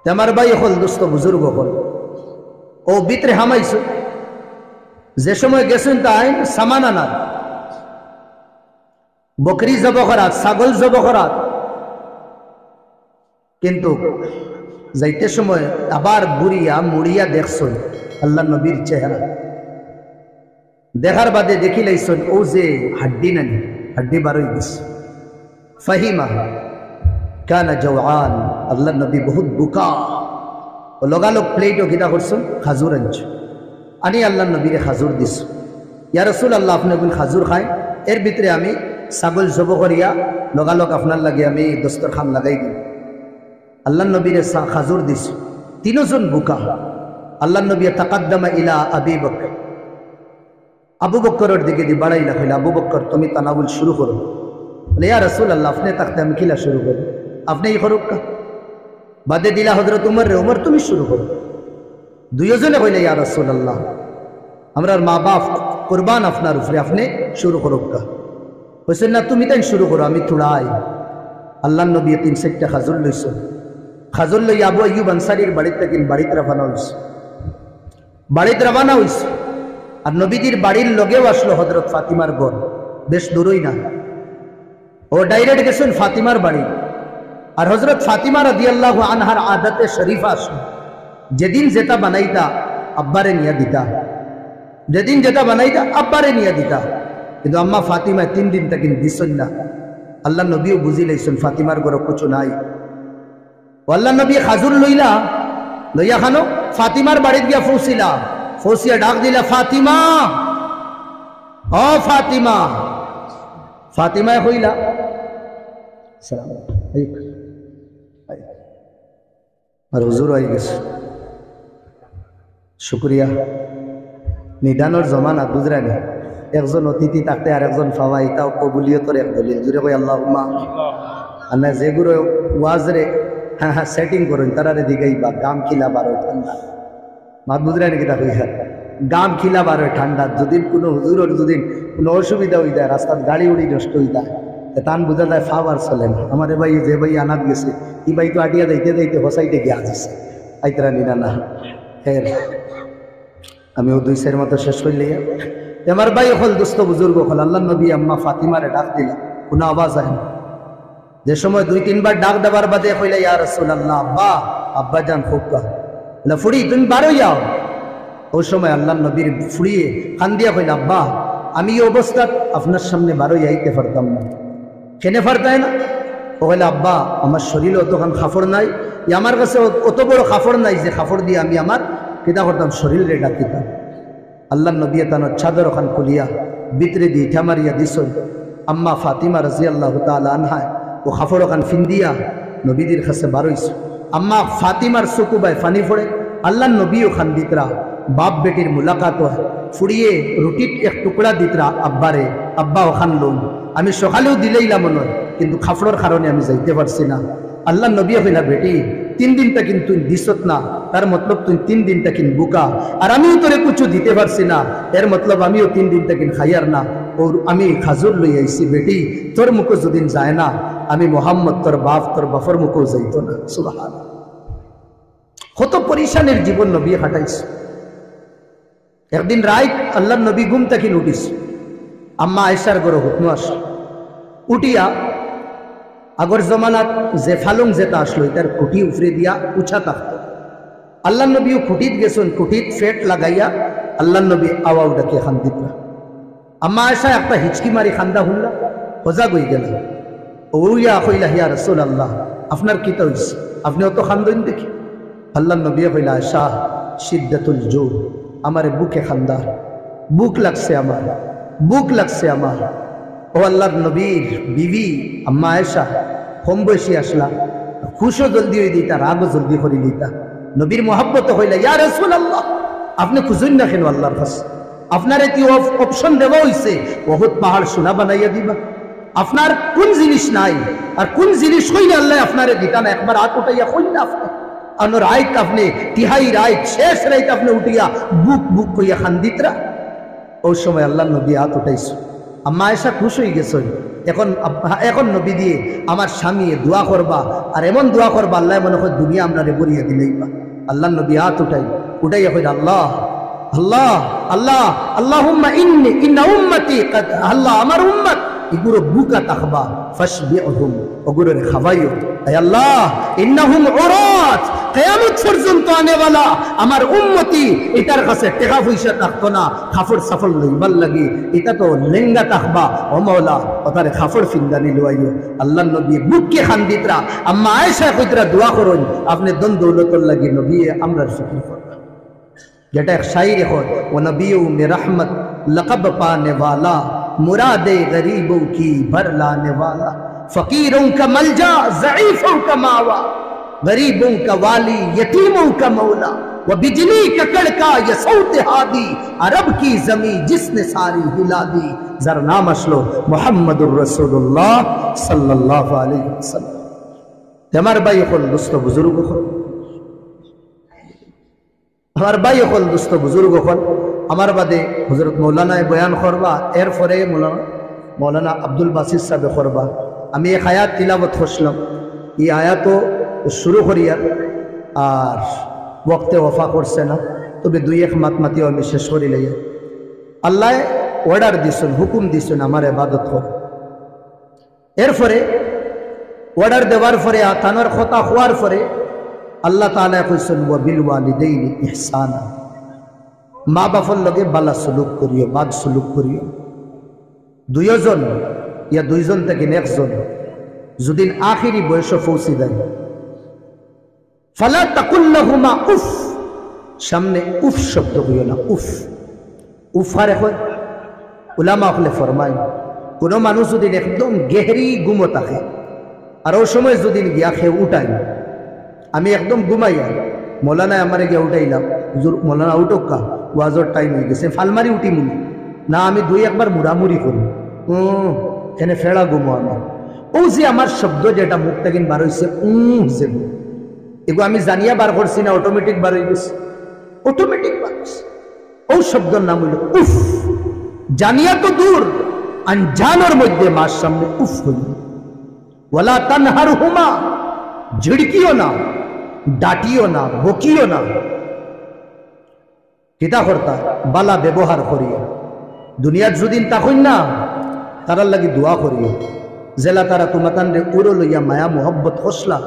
আমার ভাই হল দোস্ত বুজুর্গ হল ও ভিতরে হামাইছ যে সময় গেছেন তাই সামান আনার বকরি জব করাত ছাগল জব করাত কিন্তু যাইতে সময় আবার বুড়িয়া মুড়িয়া দেখছন আল্লাহ নবীর চেহারা দেখার বাদে দেখি লাইছন ও যে হাড্ডি নানি হাড্ডি বারোই গেছে ফাহিমা কানা জওয়ান আল্লাহ নবী বহুত বুকা ও লগালগ প্লেটও কিনা করছেন খাজুর আনছ আনি আল্লাহ নবীরে খাজুর দিস ইয়া রাসূলুল্লাহ আপনি কোন খাজুর খায় এর ভিতরে আমি ছাগল জব করিয়া লগালগ আপনার লাগে আমি দস্তরখান লাগাই দিই আল্লাহ নবীরে খাজুর দিস তিনজন বুকা আল্লাহ নবী তাকাদ্দামা ইলা আবি বকর আবু বকরের দিকে দি বাড়াইলা কইলা আবু বকর তুমি তানাউল শুরু করো বলে ইয়া রাসূলুল্লাহ আপনি তাকতে আমি কিলা শুরু করব আপনি এই করুক বাদে দিলা হযরত উমর রে উমর তুমি শুরু করো দুইজনে কইলা ইয়া রাসূলুল্লাহ আমরার মা বাপ কুরবান আপনার উপরে আপনি শুরু করুক কইছেন না তুমি তাই শুরু করো আমি তুড়াই আল্লাহ নবী 3-4টা খাজুর লইছ খাজুর লই আবু আইয়ুব আনসারীর বাড়িতে কিন বাড়িতে রওনা হইছে বাড়িতে রওনা হইছে আর নবীজির বাড়ির লগেও আসলো হযরত ফাতিমার ঘর বেশ দূরই না ও ডাইরেক্ট গেছেন ফাতিমার বাড়ি আর হযরত ফাতিমা রাদিয়াল্লাহু আনহার আদতে শরীফা আসলো যেদিন যেটা বানাইতা আব্বারে নিয়া দিতা যেদিন যেটা বানাইতা আব্বারে নিয়া দিতা কিন্তু আম্মা ফাতিমা 3 দিন তাকিন দিছেন না আল্লাহ নবীও বুঝি লাইছেন ফাতিমার ঘরে কিছু নাই আল্লাহ নবী খাজুর লইলা লইয়া খানো ফাতিমার বাড়িতে গিয়া পৌঁছিলা ফৌসিয়া ডাক দিলা ফাতিমা ও ফাতিমা ফাতিমায় হইলা সালাম আর হুজুর হয়ে গেছে শুক্রিয়া নিদানোর জমানা বুঝরানি একজন অতিথি থাকতে আর একজন ফাওয়া এটাও কবুলিয়তর এক দলিল জুড়ে কই আল্লাহুম্মা আর না যেগুলো ওয়াজরে হ্যাঁ হ্যাঁ সেটিং করুন তারারে দিগাইবা গাম খিলা বারো ঠান্ডা মাত বুঝরানি কিতা হইয়া গাম খিলা বারো ঠান্ডা যদি কোনো হুজুরের যদি কোনো অসুবিধা হয়ে যায় রাস্তার গাড়ি উড়ি নষ্ট হয়ে যায় তান বোঝা যায় ফাওয়ার চলে না আমার ভাই যে ভাই আনাত গেছে ই ভাই তো আটিয়া যাইতে যাইতে হসাইতে গিয়া আসছে আইতরা নিনা না ফের আমিও 2 মতো শেষ করলি আমার ভাই হল দোস্ত বুজুর্গ হল আল্লাহ নবী আম্মা ফাতিমারে ডাক দিলা কোনো আওয়াজ আয় না যে সময় 2-3 বার ডাক দেবার বাদে কইলা ইয়া রাসূলুল্লাহ আব্বা আব্বা জান খুবকা বলে ফুড়ি তুমি বারো যাও ওই সময় আল্লাহ নবীর ফুড়িয়ে কান দিয়া কইলা আব্বা আমি এই অবস্থা আপনার সামনে বারো যাইতে পারতাম না কেনে পারতাই না ও বলে আব্বা আমার শরীরে অতখান খাফড় নাই আমার কাছে অত বড় খাফড় নাই যে খাফড় দিয়ে আমি আমার কিতা করতাম শরীরে ডাকিতাম আল্লাহ নবী তানোর চাদর ওখান খুলিয়া ভিতরে দিয়ে ইঠা মারিয়া দিস আম্মা ফাতিমা রাদিয়াল্লাহু তাআলা আনহা ও খাফড় ওখান ফিন্দিয়া নবীদের কাছে বারোইস আম্মা ফাতিমার চকুবায় ফানি পড়ে আল্লাহ নবী ওখান দিতরা বাপ বেটির মুলাকাত ফুড়িয়ে রুটির এক টুকরা দিতরা আব্বারে আব্বা ওখান লোন আমি সকালেও দিলেইলাম নয় কিন্তু খাফড়ের কারণে আমি যাইতে পারছি না আল্লাহ নবী হইলা বেটি 3 দিন তা কিন্তু দিছত না তার মতলব তুই 3 দিন তা কিন বুকা আর আমিও তোরে কিছু দিতে পারছি না এর মতলব আমিও 3 দিন তা কিন খাইয়ার না ওর আমি খাজুর লই আইছি বেটি তোর মুখে যদিন যায় না আমি মোহাম্মদ তোর বাফর মুখেও যাইতো না সুবহানাল্লাহ কত পরিশানের জীবন নবী হাঁটাইছে একদিন রাত আল্লাহ নবী ঘুম থেকে উঠিস আম্মা আয়েশার ঘরে হুকম আস উঠিয়া আগর জমানাত যে ফালং যেটা আসলো তার খুঁটি উফরে দিয়া উঠা থাকতো আল্লাহ নবীও খুঁটিত গেছেন খুঁটিত ফেট লাগাইয়া আল্লাহ নবী আওয়াও ডাকে খান্দিত না আম্মা আয়েশা একটা হিচকি মারি খান্দা হুল্লা সজাগ হয়ে গেল ওইয়া কইলা ইয়া রাসূলুল্লাহ আপনার কি তো হইছে আপনি অত খান্দন দেখি আল্লাহ নবী কইলা আয়েশা শিদ্দাতুল জু আমার বুকে খান্দা বুক লাগছে আমার ও আল্লাহর নবীর বিবি আম্মা আয়েশা কম বয়সী আসলা খুশও জলদি হয়ে দিতা রাগও জলদি করে দিতা নবীর মোহাব্বত হইলা ইয়া রাসূলুল্লাহ আপনি খুঁজুন না কেন আল্লাহর কাছে আপনার এটি অপশন দেওয়া হইছে বহুত পাহাড় সোনা বানাইয়া দিবা আপনার কোন জিনিস নাই আর কোন জিনিস হইলে আল্লাহ আপনারে দিতা না একবার হাত উঠাইয়া কইলা আপনি আর রাইত আপনি তিহাই রাইত শেষ রাইত আপনি উঠিয়া বুক কইয়া খান্দিতরা ওই সময় আল্লাহ নবী হাত উঠাইছে আম্মা আয়েশা খুশ হয়ে গেছেন এখন এখন নবী দিয়ে আমার স্বামী দোয়া করবা আর এমন দোয়া করবা আল্লাহ মনে হয় দুনিয়া আমরা রে বরিয়ে দিলেই বা আল্লাহ নবী হাত উঠাই এখন আল্লাহ আল্লাহ আল্লাহ আল্লাহুম্মা ইন্না উম্মতি কাদ আল্লাহ আমার উম্মত ইগুরো বুকা তাকবা ফাশবিউহুম ওগুরো রে খাওয়াইও হে আল্লাহ ইন্নাহুম উরাত কিয়ামত পর্যন্ত আনেওয়ালা আমার উম্মতি এটার কাছে টাকা পয়সা থাকতো না কাপড় সাফল লইবার লাগি এটা তো লেঙ্গা তাকবা ও মাওলা ওটারে কাপড় ফিন্দানি লইও আল্লাহর নবী বুককে খান্দিতরা আম্মা আয়েশা কইতরা দোয়া করুন আপনি দন দৌলতর লাগি নবী আমরার ফিকির করবা যেটা এক শায়রি হয় ও নবিয়্যু মে রহমত লকব পানে वाला मुरादे गरीबों की भर लाने वाला फकीरों का मलजा ज़ईफों का मावा गरीबों का वाली यतीमों का मौला वो बिजली का कड़का ये सौत हादी अरब की जमी जिसने सारी हिला दी जरा नाम असलो मुहम्मदुर रसूलुल्लाह सल्लल्लाहु अलैहि वसल्लम हमार भाई हल दोस्त बुजुर्ग हल हमार भाई हल दोस्त बुजुर्ग हल আমার বাদে হযরত মৌলানায় বয়ান করবা এরপরে মৌলানা আব্দুল বাসির সাহেব করবা আমি এক আয়াত তিলাওয়াত করলাম এই আয়াতও শুরু করিয়ার আর ওয়াক্তে ওফা করছে না তবে দুই এক মাতমাতিও আমি শেষ করি লইয়া আল্লাহ অর্ডার দিছেন হুকুম দিছেন আমার ইবাদত কর এরপরে অর্ডার দেওয়ার পরে তানোর কথা হওয়ার পরে আল্লাহ তাআলা কইছেন ওয়া বিল ওয়ালিদাইনি ইহসানা মা বাপর লগে বালা সুলুক করিও বাদ সুলুক করিও দুইজন ইয়া দুইজন থেকে একজন যদি আখিরি বয়স পৌঁছে যায় ফালা তাকুল লাহুমা উফ সামনে উফ শব্দ কইও না উফ উফার এখন উলামা হলে ফরমায় কোনো মানুষ যদি একদম গেহরি ঘুমো থাকে আর ওই সময় যদি গিয়া খেয়ে উঠাই আমি একদম ঘুমাইয়া মৌলানায় আমার গিয়া উঠাইলাম হুজুর মৌলানা উঠোকা ওয়াজর টাইম হয়ে গেছে ফালমারি উঠি মুনি না আমি দুই একবার মুড়ামুড়ি করি এনে ফেড়া ঘুমো আমি ও যে আমার শব্দ যেটা মুখ থেকে বার হয়েছে যে এগুলো আমি জানিয়া বার করছি না অটোমেটিক বার হয়ে গেছে অটোমেটিক বার হয়েছে ও শব্দের নাম হইল উফ জানিয়া তো দূর আনজানোর মধ্যে মার সামনে উফ হইল ওয়ালা তানহারহুমা ঝিড়কিও না ডাটিও না বকিও না কিতা করতা বালা ব্যবহার করিও দুনিয়ার যদিন তখন না তারার লাগি দোয়া করিও জেলা তারা তোমাতান রে উড়ো লইয়া মায়া মোহব্বত হসলা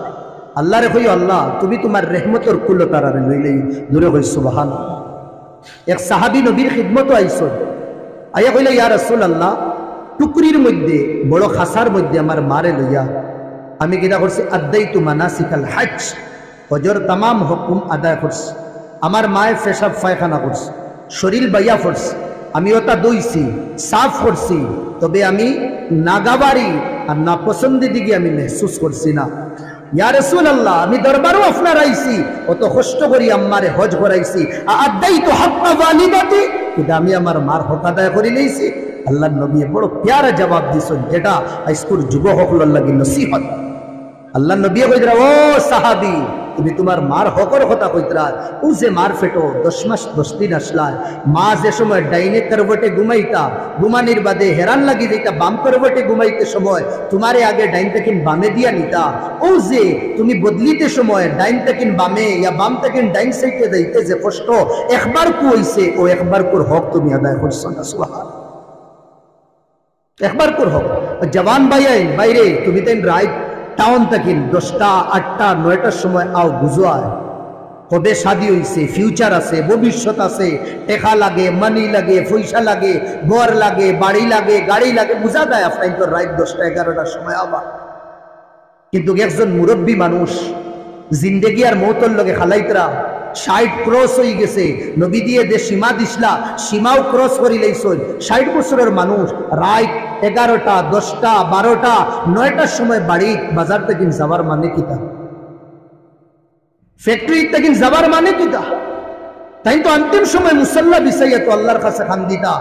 আল্লাহ রে কইও আল্লাহ তুমি তোমার রেহমতর কুলো তারারে লইলেই দূরে হই সুবহানাল্লাহ এক সাহাবী নবীর খিদমত আইছো আয়া কইলে ইয়া রাসূলুল্লাহ টুকরির মধ্যে বড় খাসার মধ্যে আমার মারে লইয়া আমি কিতা করছি আদাইতু মানাসিকাল হজ হজর तमाम হুকুম আদায় করছি আমার মায়ে পেশাব পায়খানা করছে শরীর বাইয়া পড়ছে আমি ওটা দইছি সাফ করছি তবে আমি নাগাবাড়ি আর না পছন্দের দিকে আমি মেহসুস করছি না ইয়া রাসূলুল্লাহ আমি দরবারও আপনার আইছি অত কষ্ট করি আম্মারে হজ করাইছি আদাইতু হাক্কা ওয়ালিদাতি কিন্তু আমি আমার মার হক আদায় করে লইছি আল্লাহর নবী বড় প্যারা জবাব দিছেন যেটা আজকের যুবক হকলর লাগি নসিহত আল্লাহর নবী কইরা ও সাহাবী তুমি তোমার মার হকর কথা কইতরা ও যে মার ফেটো 10 মাস 10 দিন আসলা মা যে সময় ডাইনে করবটে ঘুমাইতা ঘুমানির বাদে হেরান লাগি যাইতা বাম করবটে ঘুমাইতে সময় তোমারে আগে ডাইন থেকে বামে দিয়া নিতা ও যে তুমি বদলিতে সময় ডাইন থেকে বামে ইয়া বাম থেকে ডাইন সাইডে যাইতে যে কষ্ট একবার কো হইছে ও একবার কোর হক তুমি আদায় করছো না সুবহান একবার কোর হক জওয়ান ভাই বাইরে তুমি তাই রাইট টাউন থেকে 10টা 8টা 9টার সময় আও বুঝায় কবে শাদী হইছে ফিউচার আছে ভবিষ্যৎ আছে টাকা লাগে মানি লাগে পয়সা লাগে ঘর লাগে বাড়ি লাগে গাড়ি লাগে বুঝা যায় আপনার তো রাত 10টা 11টার সময় আবার কিন্তু একজন মুরব্বী মানুষ জিন্দেগি আর মৌতর লগে খালাইতরা 60 ক্রস হয়ে গেছে নবী দিয়ে যে সীমা দিছলা সীমাও ক্রস করি লইছই 60 বছরের মানুষ রাত 11টা 10টা 12টা 9টার সময় বাড়ি বাজার থেকে যাবার মানে কিতা ফ্যাক্টরি থেকে যাবার মানে কিতা তাই তো अंतिम সময় মুসাল্লা বিছাইয়া তো আল্লাহর কাছে খান্দিতা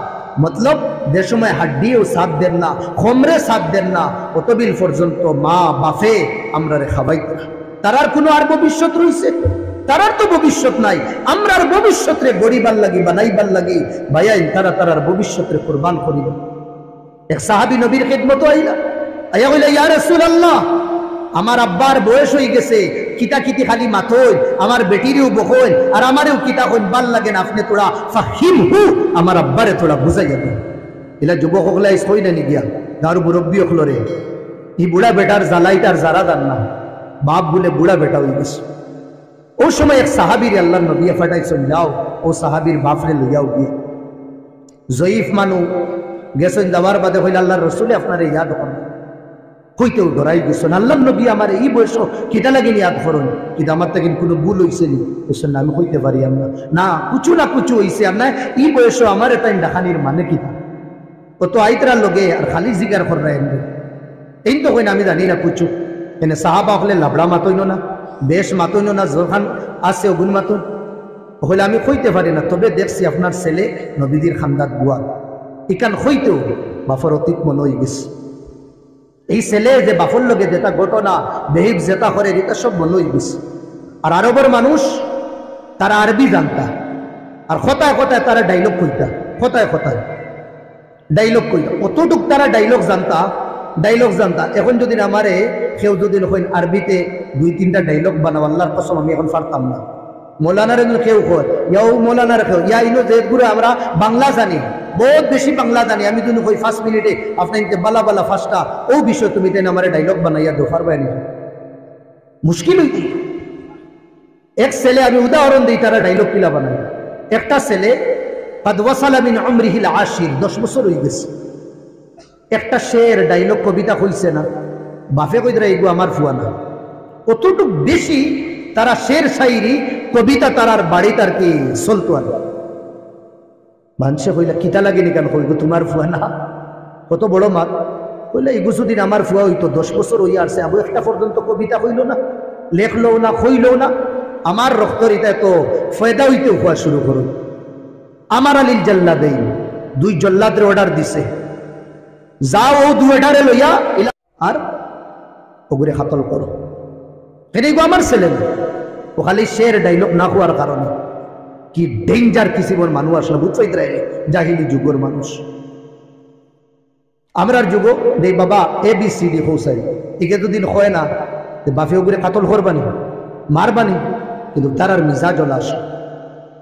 मतलब যে সময় হাড্ডিও সাথ দেন না খমরে সাথ দেন না অতবিল পর্যন্ত মা বাপে আমরারে খাওয়াইতা তারার কোনো আর ভবিষ্যৎ রইছে তারার তো ভবিষ্যৎ নাই আমরার ভবিষ্যৎ রে গরিবার লাগি বানাইবার লাগি ভাইয়াই তারার ভবিষ্যৎ রে কুরবান করিব এক সাহাবী নবীর খিদমত আইলা, আইয়া কইলা ইয়া রাসূলুল্লাহ, আমার আব্বার বয়স হয়ে গেছে, কিতা কিতি খালি মাথই, আমার বেটিরেও বকইন আর আমারেও কিতা কইন ভাল লাগে না, আপনি তোরা ফাহিমহু, আমার আব্বারে তোরা বুঝাইয়া দেন। এলা যুবক হকলা কই না নি গিয়া গার মুরব্বী হকলরে ই বুড়া বেটার জ্বালাইটার যারা জান না, বাপ বলে বুড়া বেটা হয়ে গেছে। ও সময় এক সাহাবীর আল্লাহ নবী ফাটাইছেন, যাও ও সাহাবীর বাপরে লইয়াও গিয়ে। জয়ীফ মানু গেছেন, যাওয়ার বাদে হইল আল্লাহর রসুলে আপনারে ইয়াদ করেন, হইতেও ডরাই গেছেন। আল্লাহ নবী আমার এই বয়স কিটা লাগিন ইয়াদ করেন, কিন্তু আমার থেকে কোনো ভুল হয়েছে নি? বলছেন না, আমি হইতে পারি আমরা না, কুচু না কুচু হয়েছে আর না এই বয়স আমার এটা ডাকানির মানে কিতা, ও তো আইতরার লগে আর খালি জিগার কর এই তো কই না আমি জানি না কুচু। এনে সাহাবা হলে লাবড়া মাতইন না, বেশ মাতইন না, যখন আছে ওগুন মাতুন হইলে আমি কইতে পারি না, তবে দেখছি আপনার ছেলে নবীদের খান্দাত বুয়া ইকান হইতেও বাফর অতীত মনে হয়ে গেছে। এই ছেলে যে বাফর লগে যেটা ঘটনা বেহিব যেটা করে এটা সব মনে হয়ে গেছে। আর আরবের মানুষ তারা আরবি জানতা, আর কথায় কথায় তারা ডাইলগ কইতা, কথায় কথায় ডাইলগ কইতা, অতটুক তারা ডাইলগ জানতা। এখন যদি আমারে কেউ যদি হইন আরবিতে 2-3টা ডাইলগ বানাও, আল্লাহর কসম আমি এখন পারতাম না। মৌলানার কেউ কয় ইয়াও মৌলানার কেউ ইয়া ইনো যে গুরু আমরা বাংলা জানি, বহুত বেশি বাংলা জানি, আমি যদি কই 5 মিনিটে আপনার বালা বালা ফার্স্টটা ও বিষয় তুমি তেন আমার ডাইলগ বানাইয়া দোফার বাইনি, মুশকিল হইতি। এক ছেলে আমি উদাহরণ দিই, তারা ডাইলগ কিলা বানাই। একটা ছেলে قد وصل من عمره العاشر 10 বছর হয়ে গেছে, একটা শের ডাইলগ কবিতা কইছে না, বাপে কইরা এগু আমার ফুয়া না, কতটুক বেশি তারা শের শাইরি কবিতা তারার বাড়ি তার কি চলতো। আর মানুষে কইলা কিতা লাগেনি কেন, কইব তোমার ফুয়া না, কত বড় মাত। কইলা এগু যদি আমার ফুয়া হইতো 10 বছর হইয়া আসছে, আবু একটা পর্যন্ত কবিতা কইল না, লেখলো না, কইল না। আমার রক্তরিতা তো ফয়দা হইতে হওয়া শুরু করুন। আমার আলিল জাল্লাদাইন 2 জল্লাদের অর্ডার দিছে, যাও ও 2 অর্ডারে লইয়া আর ওগুরে খাতল করো। এটাই আমার ছেলে না, ও খালি শের ডাইলগ না হওয়ার কারণে কি ডেঞ্জার কিসিমর মানুষ আসলে বুঝতে জাহিলি যুগের মানুষ। আমরার যুগ দেই বাবা ABCD হৌসাই, একে দুদিন হয় না বাফে ওগুরে কাতল করবানি মারবানি, কিন্তু তারার মিজাজ আসে।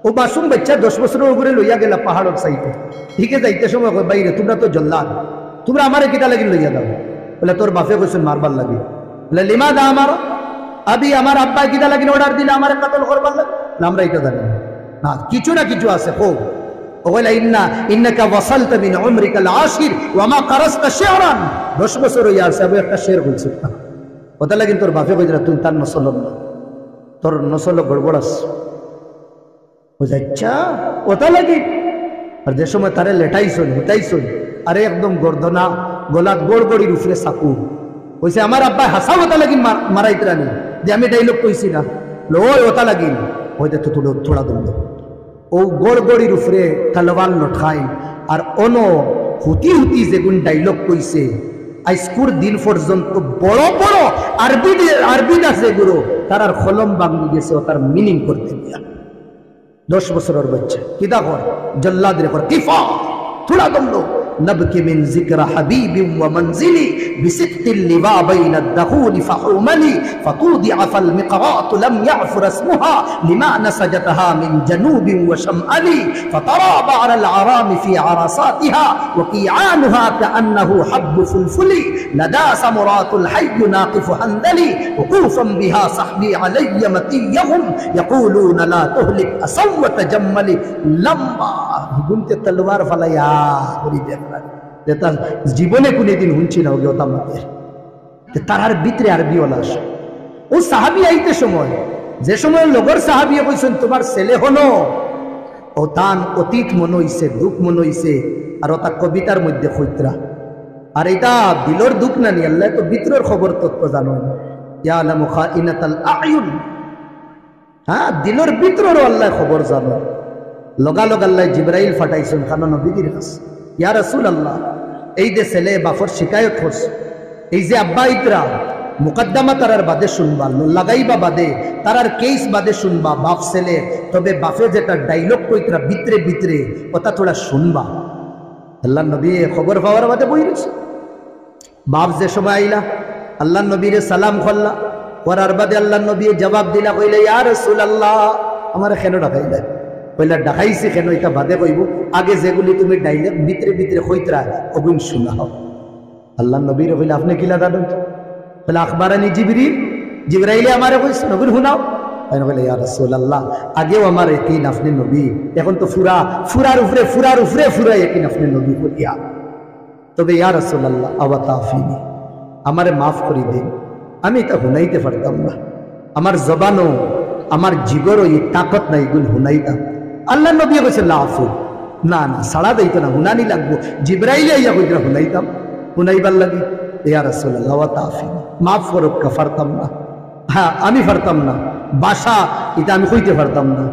ও মাসুম বাচ্চা 10 বছরের ওগুরে লইয়া গেলা পাহাড়ের সাইডে, ঠিক যাইতে সময় বাইরে তোমরা তো জল্লাদ, তোমরা আমারে কিটা লাগিন লইয়া দাও। বলে তোর বাপে কইছেন মারবার লাগে। বলে লিমা দা আমার আবি, আমার আব্বা কিটা লাগিন অর্ডার দিলে আমার কাতল করবার লাগে। আমরা এটা জানি না, কিছু না কিছু আছে। হোক ওলা ইন্নাকা ওয়াসালতা মিন উমরিকাল আশির ওয়া মা কারাসতা শিররান, 10 বছর হইয়া আছে, আবু একটা শের কইছে ওটা লাগিন তোর বাপে কইরা তুই তার নসল না, তোর নসল গড়বড় আছে বুঝাচ্ছা ওটা লাগি। আর যে সময় তারে লেটাইছন হুটাইছন, আরে একদম গর্দনা গলাত গড়গড়ির উপরে চাকু কইছে, আমার আব্বা হাসা ওটা লাগিন মারাইতে রানি যে আমি ডাইলগ কইছি না, ওই ওটা লাগিন হইতে তো থোড়া দণ্ড। ও গড়গড়ির উপরে তালওয়ার লঠাই আর অন হুতি হুতি যেগুন ডাইলগ কইছে, আইস্কুর দিন পর্যন্ত বড় বড় আরবি আছে গুরু তার কলম ভাঙি গেছে ও তার মিনিং করতে দিয়া। 10 বছরের বাচ্চা কিতা কর জল্লাদের কর কিফা থোড়া দণ্ড। نبكي من ذكر حبيب ومنزلي بست اللواء بين الدخول فحومني فتوضع فالمقراط لم يعفر اسمها لما نسجتها من جنوب وشمال فترى بعر العرام في عرصاتها وقيعانها كأنه حب فلفل لدى سمرات الحي ناقف هندلي وقوفا بها صحبي علي متيهم يقولون لا تهلك أسوة تجملي لما كنت التلوار فلا يا أريد জীবনে কোনদিন শুনছি না তার ভিতরে আরবিওয়ালা আসে। ও সাহাবি আইতে সময় যে সময় লগর সাহাবি কইছেন তোমার ছেলে হলো, ও তান অতীত মনে হইছে, দুঃখ মনে হইছে, আর ও তার কবিতার মধ্যে খৈতরা। আর এটা দিলর দুঃখ না নি, আল্লাহ তো ভিতরের খবর তত্ত্ব জানো, ইয়ালামু খাইনাতাল আয়ুন। হ্যাঁ, দিলর ভিতরেরও আল্লাহ খবর জানো। লগালগ আল্লাহ জিবরাইল ফাটাইছেন খানা নবীর কাছে, ইয়া রাসূলুল্লাহ এই যে ছেলে বাফর শিকায়ত করছে, এই যে আব্বা ইতরা মুকদ্দমা তারার বাদে শুনবা, লাগাইবা বাদে তারার কেস বাদে শুনবা বাপ ছেলে, তবে বাপে যেটা ডাইলগ কইতরা ভিতরে ভিতরে ওটা থোড়া শুনবা। আল্লাহ নবী খবর পাওয়ার বাদে বই রয়েছে। বাপ যে সময় আইলা আল্লাহ নবীরে সালাম করলা, করার বাদে আল্লাহ নবী জবাব দিলা, কইলে ইয়া রাসূলুল্লাহ আমার কেন ডাকাইলা? কইলা ডাকাইছি কেন এটা বাদে কইব, আগে যেগুলি তুমি ডাইলে ভিতরে ভিতরে হইতরা ওগুন শোনাও। আল্লাহ নবীরে কইলা আপনি কিলা দাদন? বলে আখবারানি জিবরিল, জিবরাইলে আমারে কইছে নবীর শুনাও। আমি বলে ইয়া রাসূলুল্লাহ আগেও আমার ইয়াকিন আপনি নবী, এখন তো ফুরার উপরে ফুরা ইয়াকিন আপনি নবী করিয়া। তবে ইয়া রাসূলুল্লাহ আওয়াতাফিনি, আমারে মাফ করে দিন, আমি এটা হুনাইতে পারতাম না, আমার জবানও আমার জিগরও এই তাকত নাই গুণ হুনাইতাম। আল্লাহ নবী কইছে লাফু, না না সাড়া দিত না, হুনানি লাগবো। জিবরাইলে ইয়া কইরা হুনাইতাম, হুনাইবার লাগি। ইয়া রাসূলুল্লাহ ওয়াতাফিনি, মাফ করুক, পারতাম না। হ্যাঁ আমি পারতাম না, বাসা এটা আমি কইতে পারতাম না।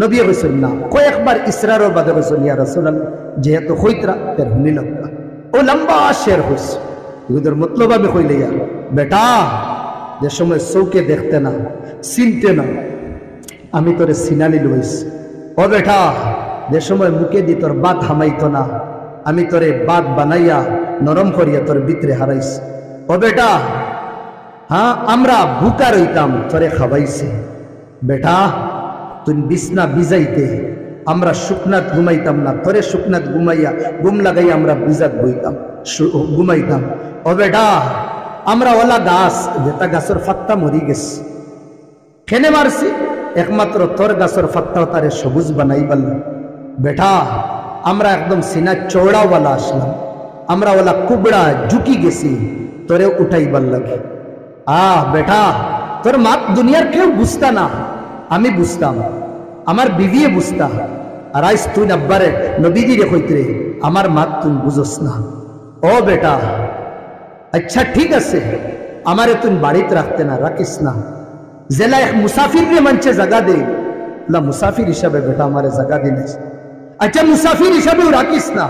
নবী কইছেন না, কয়েকবার ইসরারও বাদে কইছেন ইয়া রাসূলুল্লাহ যেহেতু কইতরা তের হুনি লাগবা। ও লম্বা শের হইছে, এগুলোর মতলব আমি কইলে ইয়া বেটা যে সময় চৌকে দেখতে না চিনতে না আমি তোরে সিনালি লইছি। ও বেটা যে সময় মুখে দি তোর বাত হামাইতো না আমি তোরে বাত বানাইয়া নরম করিয়া তোর ভিতরে হারাইছি। ও বেটা হ্যাঁ আমরা ভুকা রইতাম তোরে খাবাইছে। বেটা তুই বিছনা বিজাইতে আমরা শুকনাত ঘুমাইতাম না, তোরে শুকনাত ঘুমাইয়া ঘুম লাগাইয়া আমরা বিজাত বইতাম ঘুমাইতাম। ও বেটা আমরা ওলা গাছ যেটা গাছের ফাত্তা মরি গেছে খেনে মারছি, একমাত্র তোর গাছের ফাত্তাও তারে সবুজ বানাই পারল। বেটা আমরা একদম সিনা চৌড়াওয়ালা আসলাম, আমরা ওলা কুবড়া ঝুঁকি গেছি তোরে উঠাইবার লাগে। বেটা তোর মাত দুনিয়ার কেউ বুঝতা না, আমি বুঝতাম, আমার বিবিয়ে বুঝতা। আর আইস তুই আব্বারে নবীজি রে কইতে আমার মাত তুই বুঝস না। ও বেটা আচ্ছা ঠিক আছে আমারে তুই বাড়িতে রাখতে না, রাখিস না, জেলা এক মুসাফির রে মঞ্চে জায়গা দে। মুসাফির হিসাবে বেটা আমারে জায়গা দিলিস, আচ্ছা মুসাফির হিসাবেও রাখিস না।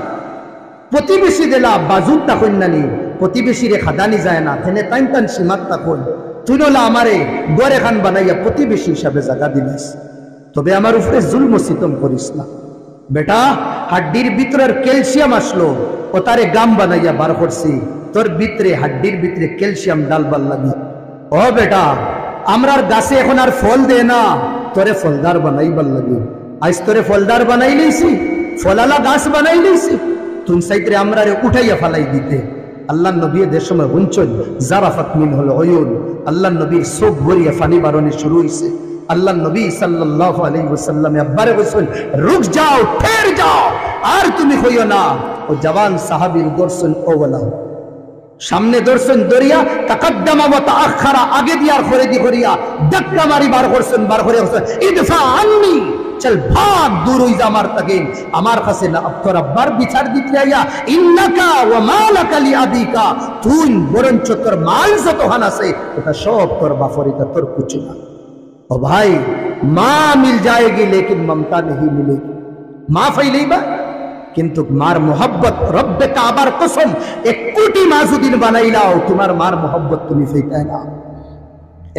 প্রতিবেশী দিলা বাজুন তখন নানি, প্রতিবেশী রে খাদানি যায় না, তেনে টাইম টান সীমাত তখন তুই নলা আমারে গড়ে খান বানাইয়া প্রতিবেশী হিসাবে জায়গা দিলিস। তবে আমার উপরে জুলম সিতম করিস না। বেটা হাড্ডির ভিতরের ক্যালসিয়াম আসলো, ও তারে গাম বানাইয়া বার করছি, তোর ভিতরে হাড্ডির ভিতরে ক্যালসিয়াম ডালবার লাগি। ও বেটা আমরার গাছে এখন আর ফল দে না, তোরে ফলদার বানাইবার লাগি। আজ তোরে ফলদার বানাই লইছি, ফলালা গাছ বানাই লইছি, তুই সাইতে আমরা উঠাইয়া ফালাই দিতে। আল্লাহ নবী এদের সময় হুঞ্চল জারাফাত মিন হল অয়ুন, আল্লাহ নবীর চোখ ভরিয়া ফানি বারণে শুরু হয়েছে। আল্লাহ নবী সাল্লাল্লাহু আলাইহি ওয়াসাল্লাম আব্বারে বলছেন রুক যাও, ঠের যাও, আর তুমি হইও না। ও জওয়ান সাহাবীর দর্শন ওওয়ালা সামনে দর্শন দরিয়া তাকাদ্দামা ওয়া তাআখারা, আগে দিয়ার করে দি করিয়া ধাক্কা মারি বার করছেন, বার করে বলছেন ইদফা আন্নি, চল ভাগ দূর হই যা আমার থেকে, আমার কাছে না তোর আব্বার বিচার দিতে আইয়া ইন্নাকা ওয়া মালাকা লিআবিকা, তুই বরঞ্চ তোর মাল যত হান আছে এটা সব তোর বাপের, এটা তোর কিছু না। ও ভাই মা মিল जाएगी लेकिन ममता नहीं मिलेगी। মা ফাইলেইবা কিন্তু মার মোহব্বত রব্বে কাবার কসম 1 কোটি মা যদি বানাইলাও তোমার মার মোহব্বত তুমি ফাইতা না।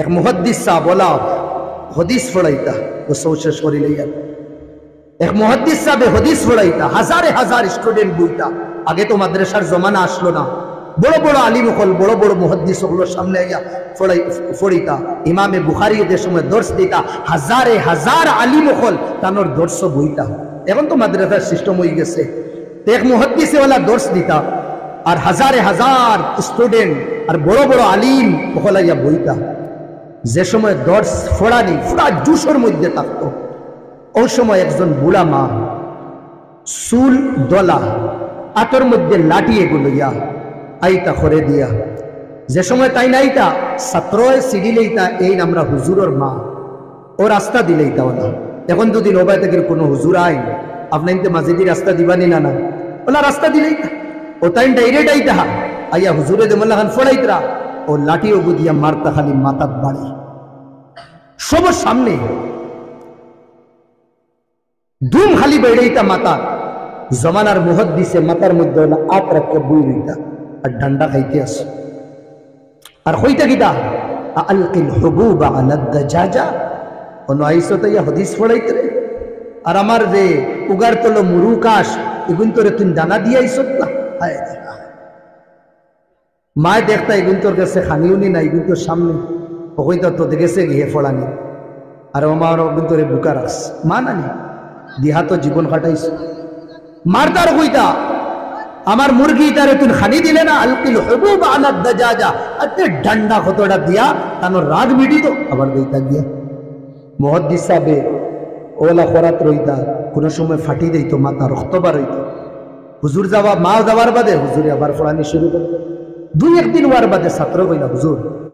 এক মুহাদ্দিস সাহেব বলা হাদিস পড়াইতা ও সোচে সরি লইয়া, এক মুহাদ্দিস সাহেব হাদিস পড়াইতা, হাজারে হাজার স্টুডেন্ট বইতা। আগে তো মাদ্রাসার জমানা আসলো না, বড় বড় আলিম হল বড় বড় মুহাদ্দিস হলোর সামনে আইয়া পড়াইতা। ইমামে বুখারী এদের সময় দর্শ দিতা, হাজারে হাজার আলিম হল তানোর দর্শ বইতা। এখন তো মাদ্রাসার সিস্টেম হয়ে গেছে, এক মুহাদ্দিসে ওয়ালা দর্শ দিতা আর হাজারে হাজার স্টুডেন্ট আর বড় বড় আলিম হলাইয়া বইতা। যে সময় দর্শ ফোড়ানি পুরা জুসের মধ্যে থাকতো, ওই সময় একজন বুড়া মা চুল দলা আতর মধ্যে লাঠি এগুলো ইয়া আইতা করে দিয়া, যে সময় তাই নাইতা ছাত্রয় সিডি লইতা, এই আমরা হুজুরের মা, ও রাস্তা দিলেইতা ওলা। এখন দুদিন ওবাই থেকে কোনো হুজুর আইন আপনার মাঝেদি রাস্তা দিবানি না, না ওলা রাস্তা দিলেইতা, ও তাই ডাইরেক্ট আইতা আইয়া হুজুরে দে মোল্লা খান ফোড়াইতরা, ও লাঠি ও বুদিয়া মারতা খালি মাথার বাড়ি সবার সামনে, ধুম খালি বেড়াইতা মাথা। জমানার মুহাদ্দিসে মাথার মধ্যে আট রাখতে বই রইতা আর ডান্ডা খাইতে আসে। আর হইতা গিতা আলকিল হুবুবা আলা দাজাজা, অন্য আইসো তো ইয়া হাদিস পড়াইতে রে। আর আমার যে উগার তলো মুরুকাশ এগুন তোরে তুই দানা দিয়াইছ না। মায় দেখতা এগুন তোর কাছে খানিউনি না, এগুন তোর সামনে ওইটা তো দেখেছে গিয়ে ফড়ানি, আর আমার ওগুন তোরে বুকা রাস মা নানি দিহা তো জীবন কাটাইছ। মারদার কইতা আমার মুরগি তারে তুই খানি দিলে না, আলকিল হুবুব আলা দাজাজা, আতে ডান্ডা কতটা দিয়া তানোর রাগ মিটি তো আবার দেইতা গিয়া। মুহাদ্দিস সাহেব ওলা খরাত রইতা কোন সময় ফাটি দেইতো, মাথা রক্ত বার হইতো। হুজুর যাওয়া মা যাওয়ার বাদে হুজুরে আবার ফড়ানি শুরু করে। দুই একদিন হওয়ার বাদে ছাত্র কইলা হুজুর